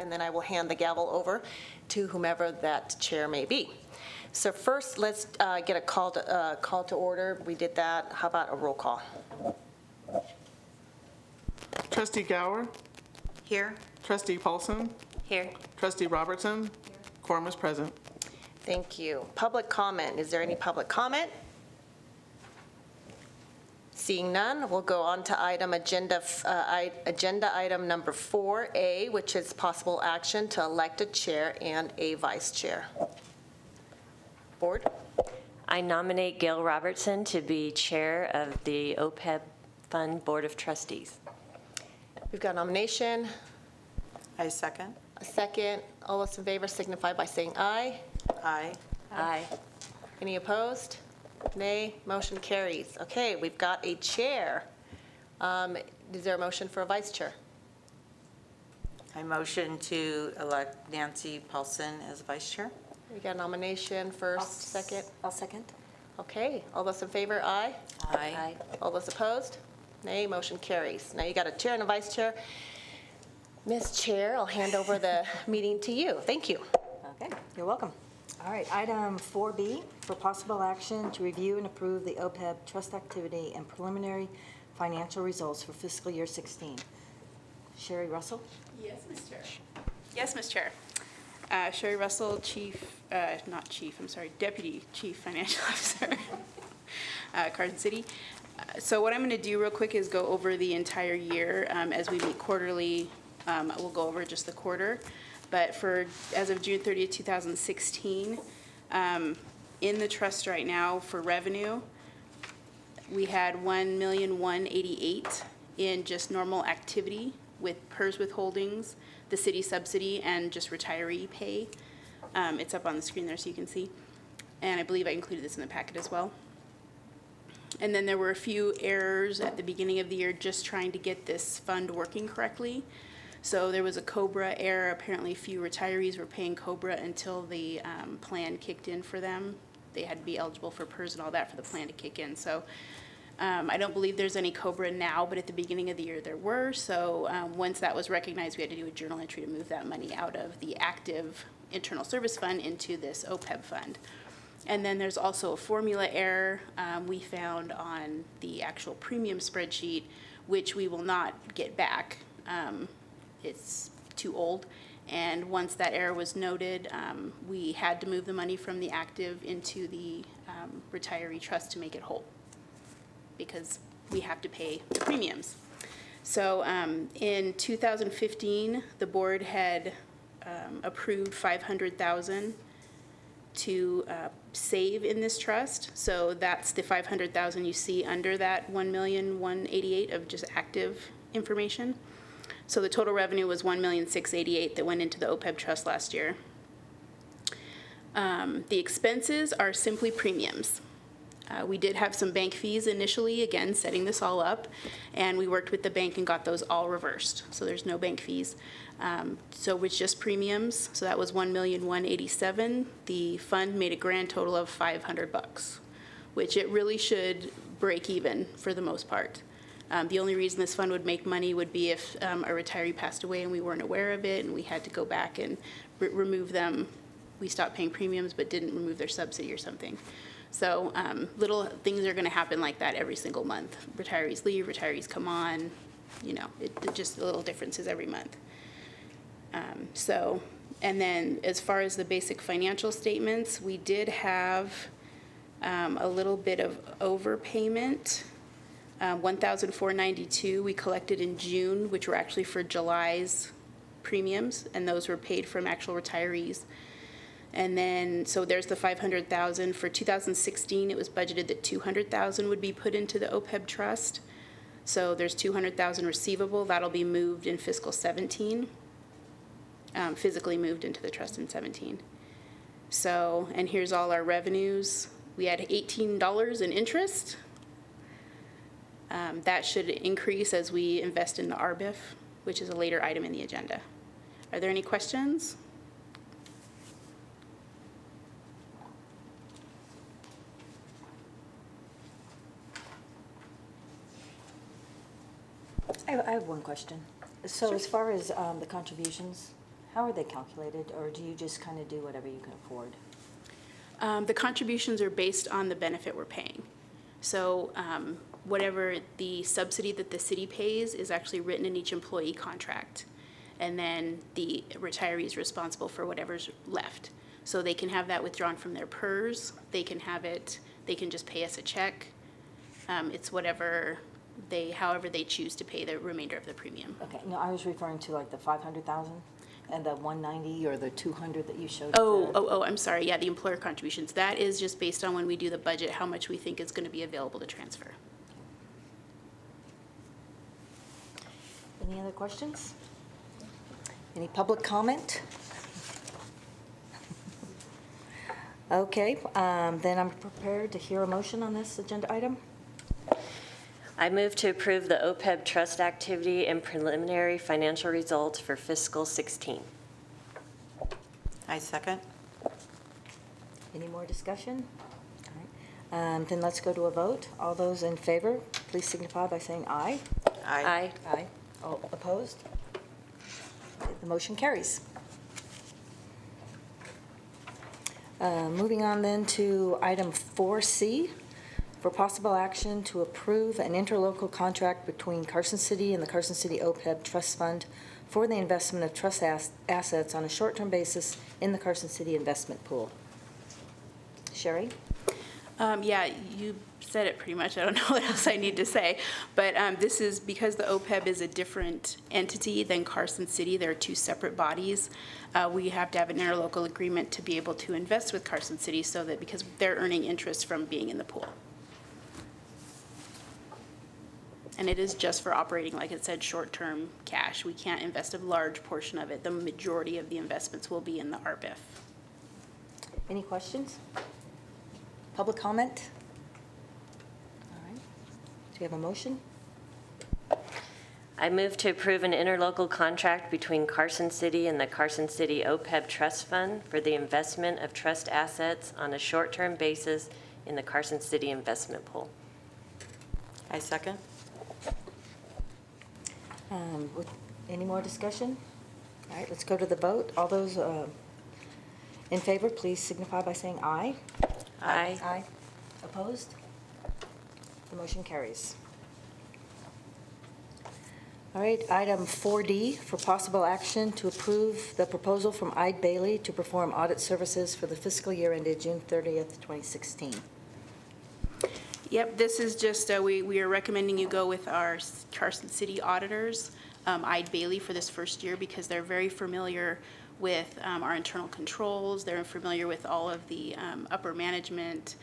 and then I will hand the gavel over to whomever that chair may be. So first, let's get a call to order. We did that. How about a roll call? Trustee Gower? Here. Trustee Paulson? Here. Trustee Robertson? Quorum is present. Thank you. Public comment. Is there any public comment? Seeing none, we'll go on to agenda item number 4A, which is possible action to elect a chair and a vice chair. Board? I nominate Gail Robertson to be chair of the OPEB Fund Board of Trustees. We've got a nomination, I second. a second. All those in favor signify by saying aye. Aye. Aye. Any opposed? Nay. Motion carries. Okay, we've got a chair. Is there a motion for a vice chair? I motion to elect Nancy Paulson as vice chair. We got a nomination first, second. I'll second. Okay, all those in favor, aye. Aye. All those opposed? Nay. Motion carries. Now you got a chair and a vice chair. Ms. Chair, I'll hand over the meeting to you. Thank you. Okay, you're welcome. All right, item 4B, for possible action to review and approve the OPEB trust activity and preliminary financial results for fiscal year 16. Sherry Russell? Yes, Ms. Chair. Yes, Ms. Chair. Sherry Russell, Deputy Chief Financial Officer, Carson City. So what I'm going to do real quick is go over the entire year. As we meet quarterly, we'll go over just the quarter. But as of June 30th, 2016, in the trust right now for revenue, we had $1,188,000 in just normal activity with PERS withholdings, the city subsidy, and just retiree pay. It's up on the screen there so you can see. And I believe I included this in the packet as well. And then there were a few errors at the beginning of the year just trying to get this fund working correctly. So there was a COBRA error. Apparently few retirees were paying COBRA until the plan kicked in for them. They had to be eligible for PERS and all that for the plan to kick in. So I don't believe there's any COBRA now, but at the beginning of the year there were. So once that was recognized, we had to do a journal entry to move that money out of the active internal service fund into this OPEB fund. And then there's also a formula error we found on the actual premium spreadsheet, which we will not get back. It's too old. And once that error was noted, we had to move the money from the active into the retiree trust to make it whole, because we have to pay the premiums. So in 2015, the board had approved $500,000 to save in this trust. So that's the $500,000 you see under that $1,188,000 of just active information. So the total revenue was $1,688,000 that went into the OPEB trust last year. The expenses are simply premiums. We did have some bank fees initially, again, setting this all up, and we worked with the bank and got those all reversed. So there's no bank fees. So it's just premiums. So that was $1,187,000. The fund made a grand total of $500, which it really should break even for the most part. The only reason this fund would make money would be if a retiree passed away and we weren't aware of it and we had to go back and remove them. We stopped paying premiums but didn't remove their subsidy or something. So little things are going to happen like that every single month. Retirees leave, retirees come on, you know, it just little differences every month. And then as far as the basic financial statements, we did have a little bit of overpayment. $1,492 we collected in June, which were actually for July's premiums, and those were paid from actual retirees. And then, so there's the $500,000. For 2016, it was budgeted that $200,000 would be put into the OPEB trust. So there's $200,000 receivable. That'll be moved in fiscal 17, physically moved into the trust in 17. So, and here's all our revenues. We had $18 in interest. That should increase as we invest in the RBIF, which is a later item in the agenda. Are there any questions? I have one question. So as far as the contributions, How are they calculated, or do you just kind of do whatever you can afford? The contributions are based on the benefit we're paying. So whatever the subsidy that the city pays is actually written in each employee contract. And then the retiree is responsible for whatever's left. So they can have that withdrawn from their PERS, they can have it, they can just pay us a check. It's however they choose to pay the remainder of the premium. Okay, no, I was referring to like the 500,000 and the 190 or the 200 that you showed. I'm sorry, yeah, the employer contributions. That is just based on when we do the budget, how much we think is going to be available to transfer. Any other questions? Any public comment? Okay, then I'm prepared to hear a motion on this agenda item. I move to approve the OPEB trust activity and preliminary financial results for fiscal 16. I second. Any more discussion? All right, then let's go to a vote. All those in favor, please signify by saying aye. Aye. Aye. All opposed? The motion carries. Moving on then to item 4C, for possible action to approve an interlocal contract between Carson City and the Carson City OPEB Trust Fund for the investment of trust assets on a short-term basis in the Carson City investment pool. Sherry? Yeah, you said it pretty much. I don't know what else I need to say. But this is because the OPEB is a different entity than Carson City. There are two separate bodies. We have to have an interlocal agreement to be able to invest with Carson City so that because they're earning interest from being in the pool. And it is just for operating, like it said, short-term cash. We can't invest a large portion of it. The majority of the investments will be in the ARPIF. Any questions? Public comment? All right. Do you have a motion? I move to approve an interlocal contract between Carson City and the Carson City OPEB Trust Fund for the investment of trust assets on a short-term basis in the Carson City investment pool. I second. Any more discussion? All right, let's go to the vote. All those in favor, please signify by saying aye. Aye. Aye. Opposed? The motion carries. All right, item 4D, for possible action to approve the proposal from Eide Bailey to perform audit services for the fiscal year ended June 30th, 2016. Yep, this is just, we are recommending you go with our Carson City auditors, Eide Bailey, for this first year because they're very familiar with our internal controls. They're familiar with all of the upper management,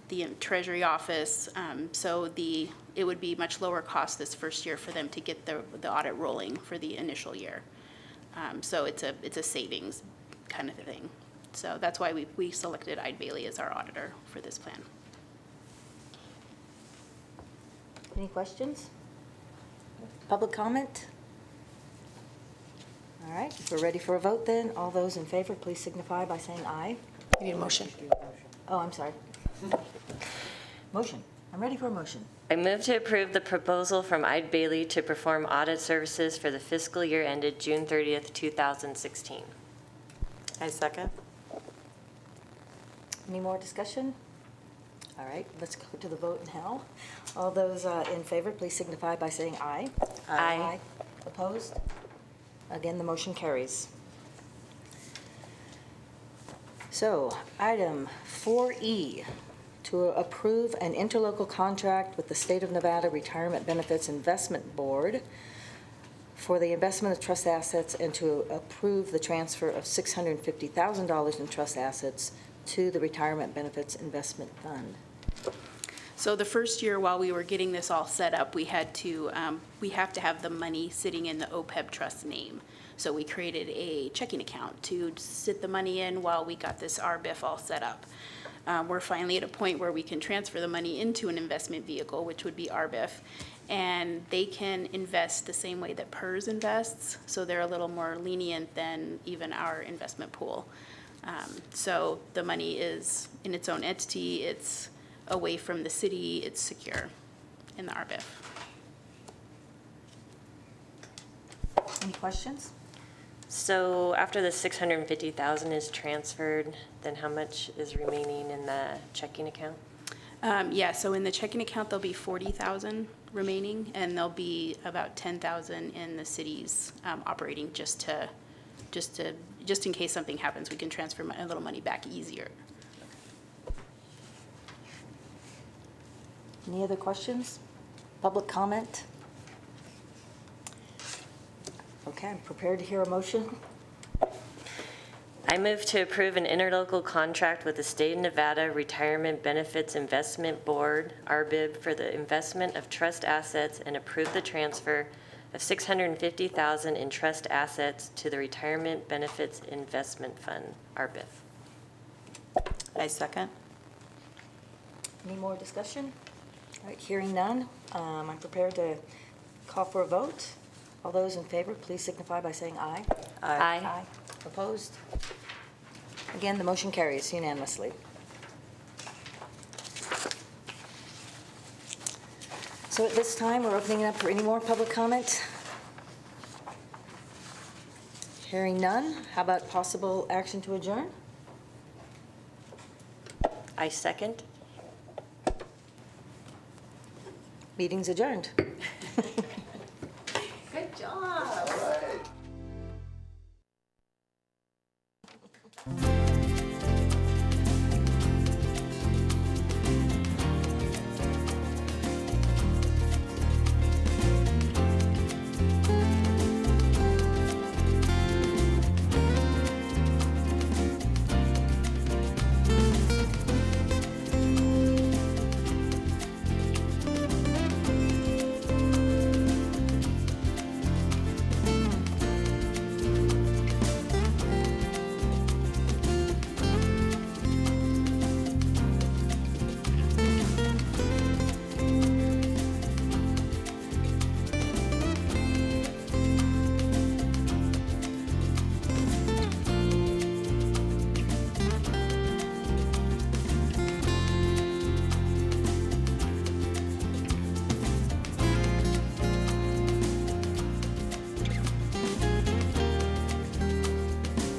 the Treasury office. So it would be much lower cost this first year for them to get the audit rolling for the initial year. So it's a savings kind of thing. So that's why we selected Eide Bailey as our auditor for this plan. Any questions? Public comment? All right, if we're ready for a vote then, all those in favor, please signify by saying aye. You need a motion. Oh, I'm sorry. Motion. I'm ready for a motion. I move to approve the proposal from Eide Bailey to perform audit services for the fiscal year ended June 30th, 2016. I second. Any more discussion? All right, let's go to the vote now. All those in favor, please signify by saying aye. Aye. Opposed? Again, the motion carries. So, item 4E, to approve an interlocal contract with the State of Nevada Retirement Benefits Investment Board for the investment of trust assets and to approve the transfer of $650,000 in trust assets to the Retirement Benefits Investment Fund. So the first year, while we were getting this all set up, we have to have the money sitting in the OPEB trust name. So we created a checking account to sit the money in while we got this RBIF all set up. We're finally at a point where we can transfer the money into an investment vehicle, which would be RBIF, and they can invest the same way that PERS invests, so they're a little more lenient than even our investment pool. So the money is in its own entity, it's away from the city, it's secure in the RBIF. Any questions? So after the 650,000 is transferred, then how much is remaining in the checking account? Yeah, so in the checking account, there'll be 40,000 remaining, and there'll be about 10,000 in the city's operating, just in case something happens, we can transfer a little money back easier. Any other questions? Public comment? Okay, I'm prepared to hear a motion. I move to approve an interlocal contract with the State of Nevada Retirement Benefits Investment Board, RBIB, for the investment of trust assets and approve the transfer of $650,000 in trust assets to the Retirement Benefits Investment Fund, RBIF. I second. Any more discussion? All right, hearing none, I'm prepared to call for a vote. All those in favor, please signify by saying aye. Aye. Opposed? Again, the motion carries unanimously. So at this time, we're opening it up for any more public comment. Hearing none, how about possible action to adjourn? I second. Meeting's adjourned. Good job. All right.